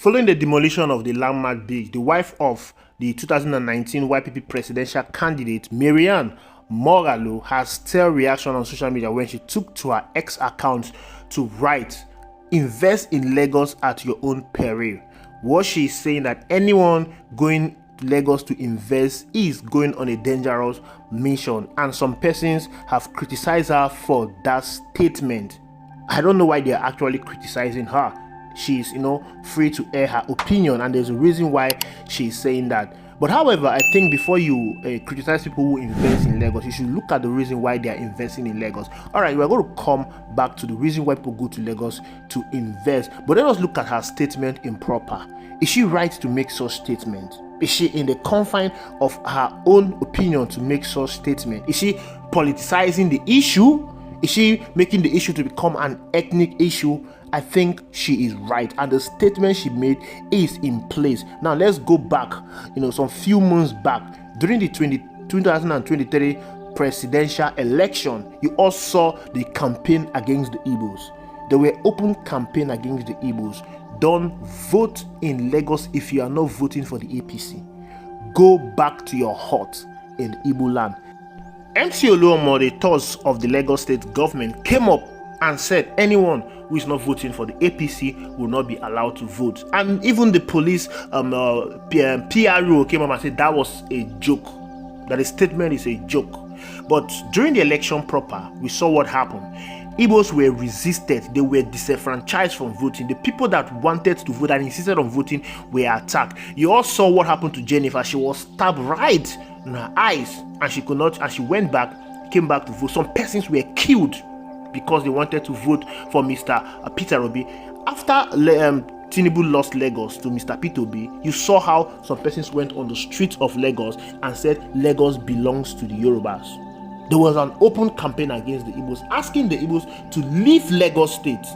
Following the demolition of the landmark bridge, the wife of the 2019 YPP presidential candidate, Mariam Moghalu, has still reaction on social media when she took to her X account to write, "Invest in Lagos at your own peril." What she is saying that anyone going to Lagos to invest is going on a dangerous mission, and some persons have criticized her for that statement. I don't know why they are actually criticizing her. She's, free to air her opinion, and there's a reason why she's saying that. But however, I think before you criticize people who invest in Lagos, you should look at the reason why they are investing in Lagos. All right, we're going to come back to the reason why people go to Lagos to invest. But let us look at her statement improper. Is she right to make such statement? Is she in the confine of her own opinion to make such statement? Is she politicizing the issue? Is she making the issue to become an ethnic issue? I think she is right, and the statement she made is in place. Now let's go back, some few months back during the 2023 presidential election. You all saw the campaign against the Igbos. There were open campaign against the Igbos. Don't vote in Lagos if you are not voting for the APC. Go back to your hut in the Igbo land. MC Oluomo, the thoughts of the Lagos state government, came up and said anyone who is not voting for the APC will not be allowed to vote. And even the police PRO came up and said that was a joke, that the statement is a joke. But during the election proper, we saw what happened. Igbos were resisted, they were disenfranchised from voting. The people that wanted to vote and insisted on voting were attacked. You all saw what happened to Jennifer. She was stabbed right in her eyes, and she could not, and she came back to vote. Some persons were killed because they wanted to vote for Mr. Peter Obi. After Tinubu lost Lagos to Mr. Peter Obi, you saw how some persons went on the streets of Lagos and said Lagos belongs to the Yorubas. There was an open campaign against the Igbos, asking the Igbos to leave Lagos state.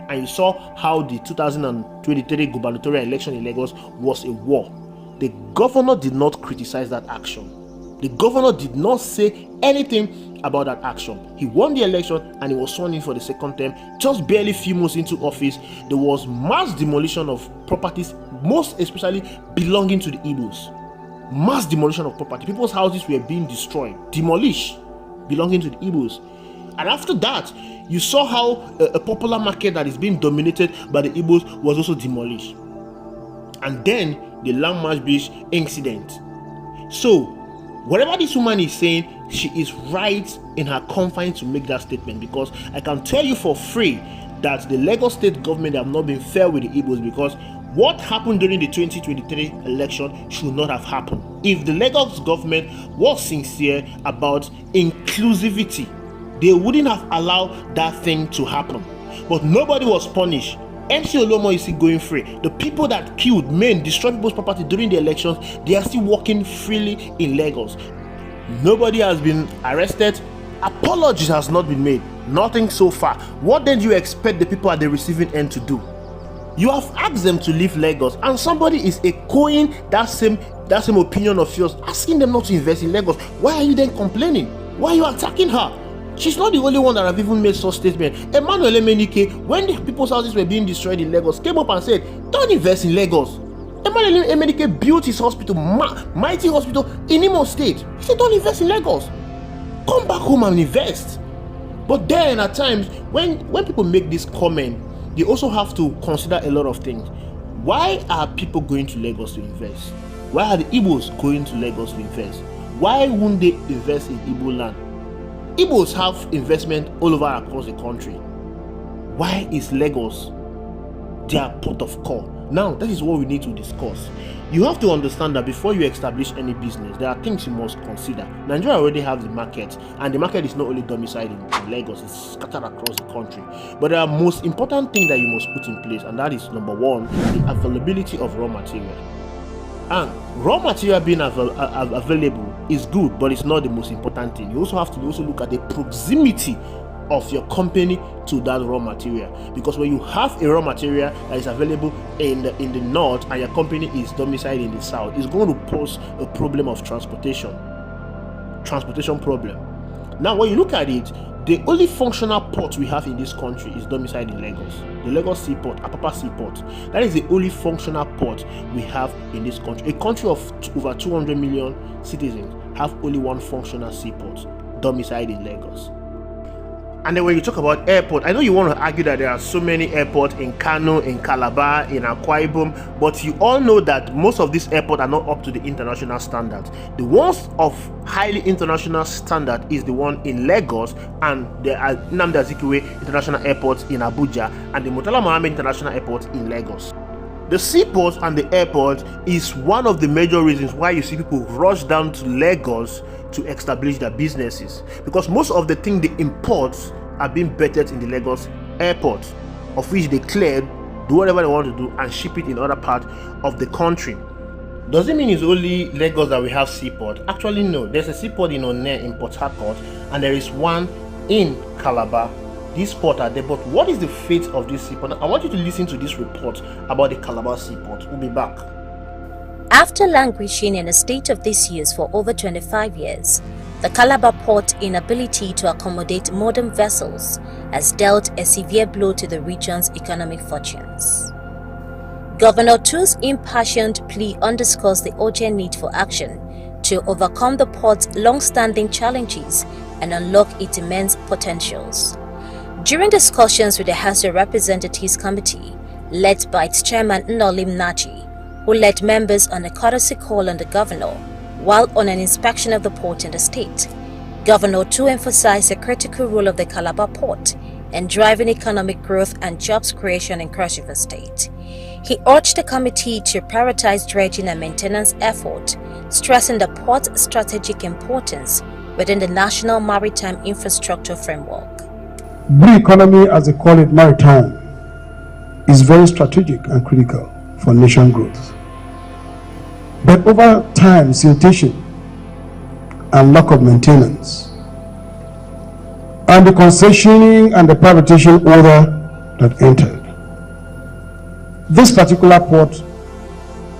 And you saw how the 2023 gubernatorial election in Lagos was a war. The governor did not criticize that action. The governor did not say anything about that action. He won the election and he was sworn in for the second term. Just barely few months into office, there was mass demolition of properties, most especially belonging to the Igbos. Mass demolition of property. People's houses were being destroyed, demolished, belonging to the Igbos. And after that, you saw how a popular market that is being dominated by the Igbos was also demolished. And then the landmark bridge incident. So whatever this woman is saying, she is right in her confines to make that statement, because I can tell you for free that the Lagos state government have not been fair with the Igbos, because what happened during the 2023 election should not have happened. If the Lagos government was sincere about inclusivity, they wouldn't have allowed that thing to happen. But nobody was punished. MC Oluomo is still going free. The people that killed, destroyed people's property during the elections, they are still walking freely in Lagos. Nobody has been arrested. Apologies has not been made. Nothing so far. What then do you expect the people at the receiving end to do? You have asked them to leave Lagos, and somebody is echoing that same opinion of yours, asking them not to invest in Lagos. Why are you then complaining? Why are you attacking her? She's not the only one that have even made such statement. Emmanuel Emenike, when the people's houses were being destroyed in Lagos, came up and said, don't invest in Lagos. Emmanuel Emenike built his hospital, mighty hospital in Imo State. He said, don't invest in Lagos. Come back home and invest. But then at times, when people make this comment, they also have to consider a lot of things. Why are people going to Lagos to invest? Why are the Igbos going to Lagos to invest? Why wouldn't they invest in Igbo land? Igbos have investment all over across the country. Why is Lagos their port of call? Now, that is what we need to discuss. You have to understand that before you establish any business, there are things you must consider. Nigeria already has the market, and the market is not only domiciled in Lagos, it's scattered across the country. But there are most important things that you must put in place, and that is number one, the availability of raw material. And raw material being available is good, but it's not the most important thing. You also have to look at the proximity of your company to that raw material, because when you have a raw material that is available in the north and your company is domiciled in the south, it's going to pose a problem of transportation problem. Now when you look at it, The only functional port we have in this country is domiciled in Lagos. The Lagos Seaport, Apapa Seaport. That is the only functional port we have in this country. A country of over 200 million citizens have only one functional seaport, domiciled in Lagos. And then when you talk about airport, I know you want to argue that there are so many airports in Kano, in Calabar, in Akwa Ibom, but you all know that most of these airports are not up to the international standards. The ones of highly international standard is the one in Lagos, and there are Nnamdi Azikiwe International Airport in Abuja and the Murtala Mohammed International Airport in Lagos. The seaport and the airport is one of the major reasons why you see people rush down to Lagos to establish their businesses, because most of the things they import are being bettered in the Lagos airport, of which they cleared, do whatever they want to do, and ship it in other parts of the country. Does it mean it's only Lagos that we have seaport? Actually, no. There's a seaport in Onne in Port Harcourt, and there is one in Calabar. These ports are there, but what is the fate of this seaport? I want you to listen to this report about the Calabar seaport. We'll be back. After languishing in a state of disuse for over 25 years, the Calabar port's inability to accommodate modern vessels has dealt a severe blow to the region's economic fortunes. Governor Tu's impassioned plea underscores the urgent need for action to overcome the port's long-standing challenges and unlock its immense potentials. During discussions with the House of Representatives Committee, led by its chairman Nnolim Naji, who led members on a courtesy call on the governor while on an inspection of the port in the state, Governor Tu emphasized the critical role of the Calabar port in driving economic growth and jobs creation in Cross River State. He urged the committee to prioritize dredging and maintenance effort, stressing the port's strategic importance within the national maritime infrastructure framework. Blue economy, as they call it, maritime, is very strategic and critical for nation growth. But over time, siltation and lack of maintenance, and the concessioning and the privatization order that entered, this particular port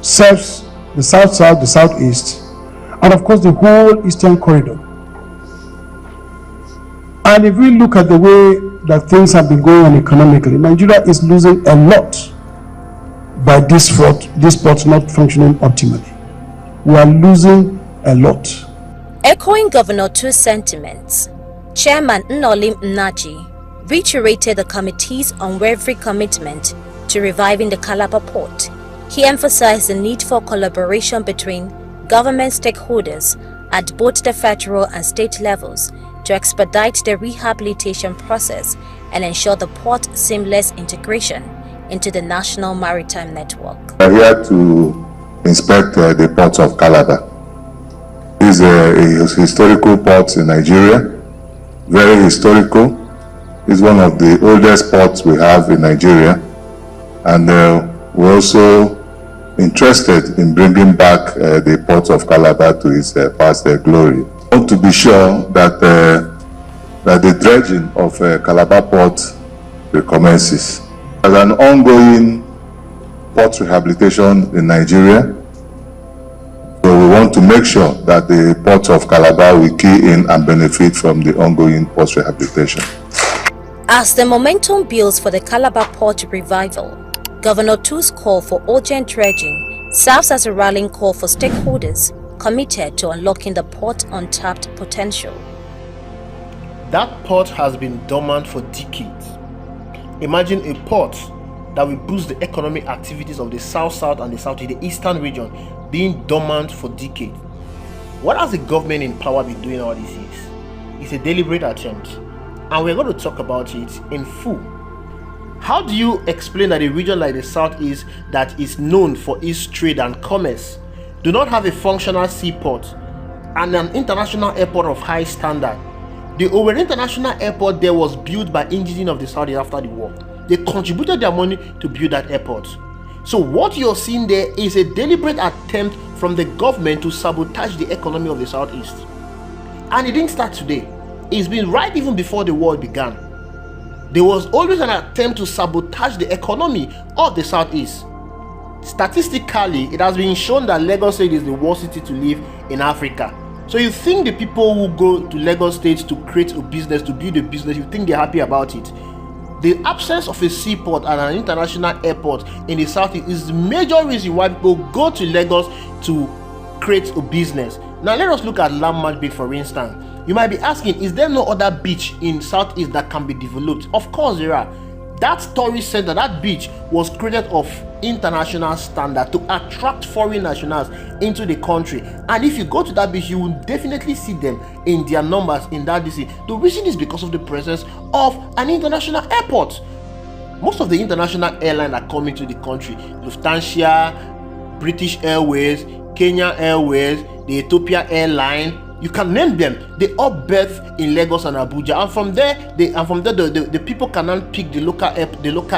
serves the south-south, the southeast, and of course the whole eastern corridor. And if we look at the way that things have been going on economically, Nigeria is losing a lot by this port not functioning optimally. We are losing a lot. Echoing Governor Tu's sentiments, Chairman Nnolim Naji reiterated the committee's unwavering commitment to reviving the Calabar port. He emphasized the need for collaboration between government stakeholders at both the federal and state levels to expedite the rehabilitation process and ensure the port's seamless integration into the national maritime network. We are here to inspect the port of Calabar. It's a historical port in Nigeria, very historical. It's one of the oldest ports we have in Nigeria, and we're also interested in bringing back the port of Calabar to its past glory. We want to be sure that the dredging of Calabar port recommences. As an ongoing port rehabilitation in Nigeria, so we want to make sure that the port of Calabar will key in and benefit from the ongoing port rehabilitation. As the momentum builds for the Calabar port revival, Governor Tu's call for urgent dredging serves as a rallying call for stakeholders committed to unlocking the port's untapped potential. That port has been dormant for decades. Imagine a port that will boost the economic activities of the south-south and the southeast, the eastern region, being dormant for decades. What has the government in power been doing all these years? It's a deliberate attempt, and we're going to talk about it in full. How do you explain that a region like the southeast that is known for its trade and commerce do not have a functional seaport and an international airport of high standard? The Owerri International Airport there was built by indigenes of the Southeast after the war. They contributed their money to build that airport. So what you're seeing there is a deliberate attempt from the government to sabotage the economy of the Southeast. And it didn't start today. It's been right even before the war began. There was always an attempt to sabotage the economy of the Southeast. Statistically, it has been shown that Lagos State is the worst city to live in Africa. So you think the people who go to Lagos State to create a business, to build a business, you think they're happy about it? The absence of a seaport and an international airport in the southeast is the major reason why people go to Lagos to create a business. Now let us look at Landmark Beach, for instance. You might be asking, is there no other beach in southeast that can be developed? Of course there are. That tourist center, that beach, was created of international standard to attract foreign nationals into the country. And if you go to that beach, you will definitely see them in their numbers in that DC. The reason is because of the presence of an international airport. Most of the international airlines that come into the country, Lufthansa, British Airways, Kenya Airways, the Ethiopia Airline, you can name them. They all berth in Lagos and Abuja, and from there, the people cannot pick the local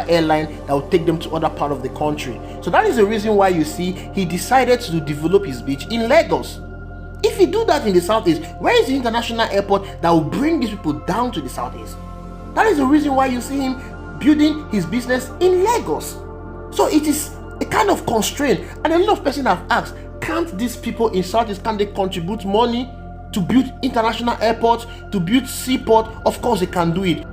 airline that will take them to other part of the country. So that is the reason why you see he decided to develop his beach in Lagos. If he do that in the southeast, where is the international airport that will bring these people down to the southeast? That is the reason why you see him building his business in Lagos. So it is a kind of constraint, and a lot of persons have asked, can't these people in southeast, can they contribute money to build international airports, to build seaport? Of course they can do it,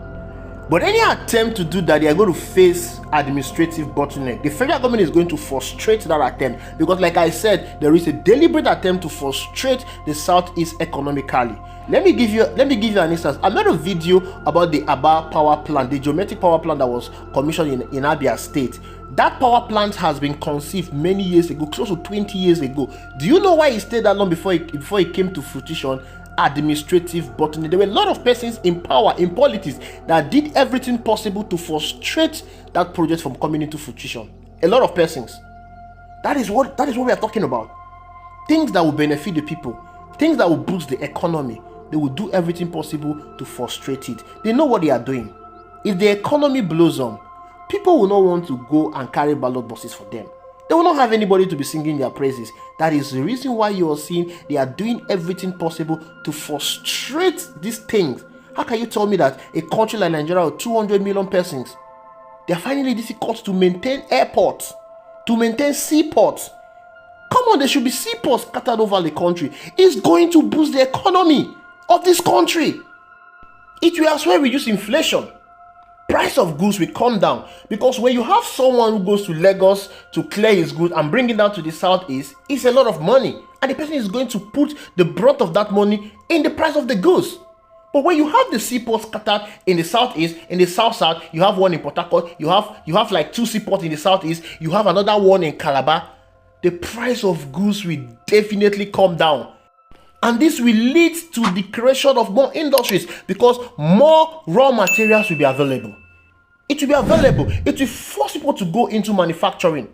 but any attempt to do that, they are going to face administrative bottleneck. The federal government is going to frustrate that attempt, because like I said, there is a deliberate attempt to frustrate the southeast economically. Let me give you an instance. I made a video about the Aba power plant, the geometric power plant that was commissioned in Abia State. That power plant has been conceived many years ago, close to 20 years ago. Do you know why it stayed that long before it came to fruition? Administrative bottleneck. There were a lot of persons in power, in politics, that did everything possible to frustrate that project from coming into fruition. A lot of persons. That is what we are talking about. Things that will benefit the people, things that will boost the economy. They will do everything possible to frustrate it. They know what they are doing. If the economy blows up, people will not want to go and carry ballot boxes for them. They will not have anybody to be singing their praises. That is the reason why you are seeing they are doing everything possible to frustrate these things. How can you tell me that a country like Nigeria with 200 million persons, they are finding it difficult to maintain airports, to maintain seaports? Come on, there should be seaports scattered over the country. It's going to boost the economy of this country. It will as well reduce inflation. Price of goods will come down, because when you have someone who goes to Lagos to clear his goods and bring it down to the southeast, it's a lot of money, and the person is going to put the brunt of that money in the price of the goods. But when you have the seaports scattered in the southeast, in the south, you have one in Port Harcourt, you have like 2 seaports in the southeast, you have another one in Calabar, the price of goods will definitely come down. And this will lead to the creation of more industries, because more raw materials will be available. It will be available. It will force people to go into manufacturing.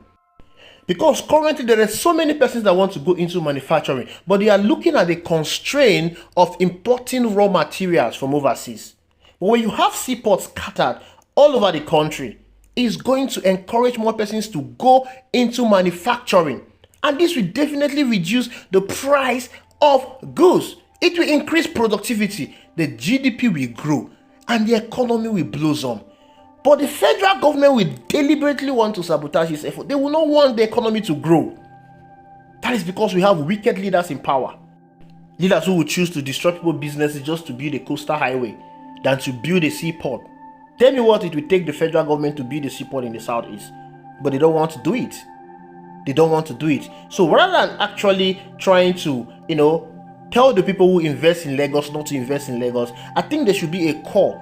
Because currently there are so many persons that want to go into manufacturing, but they are looking at the constraint of importing raw materials from overseas. But when you have seaports scattered all over the country, it's going to encourage more persons to go into manufacturing. And this will definitely reduce the price of goods. It will increase productivity, the GDP will grow, and the economy will blossom. But the federal government will deliberately want to sabotage this effort. They will not want the economy to grow. That is because we have wicked leaders in power. Leaders who will choose to destroy people's businesses just to build a coastal highway than to build a seaport. Tell me what it will take the federal government to build a seaport in the southeast. But they don't want to do it. They don't want to do it. So rather than actually trying to, tell the people who invest in Lagos not to invest in Lagos, I think there should be a call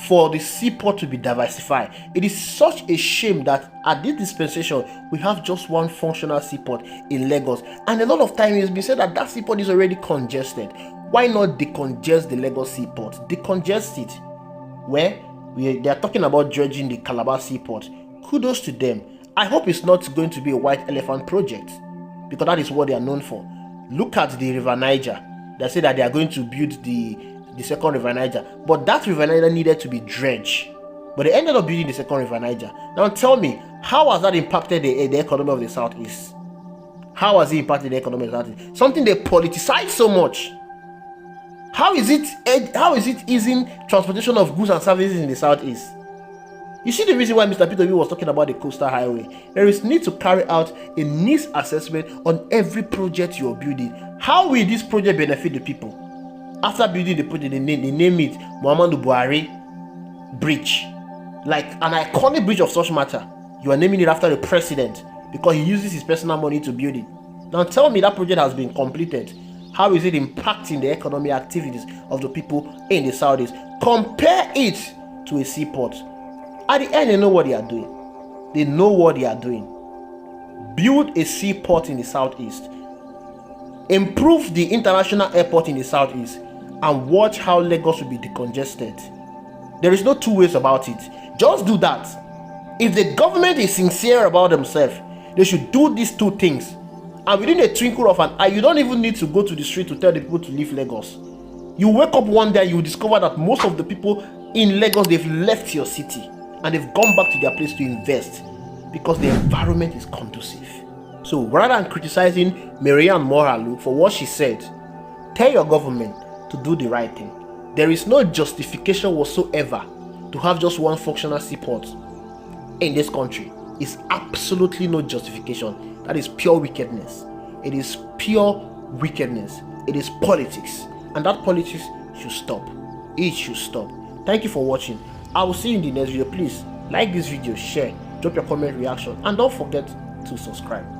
for the seaport to be diversified. It is such a shame that at this dispensation, we have just one functional seaport in Lagos. And a lot of time it's been said that that seaport is already congested. Why not decongest the Lagos seaport? Decongest it. Where they are talking about dredging the Calabar seaport. Kudos to them. I hope it's not going to be a white elephant project, because that is what they are known for. Look at the River Niger. They say that they are going to build the second River Niger, but that River Niger needed to be dredged. But they ended up building the second River Niger. Now tell me, how has that impacted the economy of the southeast? How has it impacted the economy of the southeast? Something they politicize so much. How is it easing transportation of goods and services in the southeast? You see the reason why Mr. Peter was talking about the coastal highway. There is need to carry out a needs assessment on every project you're building. How will this project benefit the people? After building the project, they name it Muhammadu Buhari Bridge, like an iconic bridge of such matter. You are naming it after the president because he uses his personal money to build it. Now tell me that project has been completed. How is it impacting the economic activities of the people in the southeast? Compare it to a seaport. At the end, they know what they are doing. They know what they are doing. Build a seaport in the southeast. Improve the international airport in the southeast, and watch how Lagos will be decongested. There is no two ways about it. Just do that. If the government is sincere about themselves, they should do these two things. And within a twinkle of an eye, you don't even need to go to the street to tell the people to leave Lagos. You wake up one day, you discover that most of the people in Lagos, they've left your city and they've gone back to their place to invest because the environment is conducive. So rather than criticizing Moghalu for what she said, tell your government to do the right thing. There is no justification whatsoever to have just one functional seaport in this country. It's absolutely no justification. That is pure wickedness. It is pure wickedness. It is politics. And that politics should stop. It should stop. Thank you for watching. I will see you in the next video. Please like this video, share, drop your comment, reaction, and don't forget to subscribe.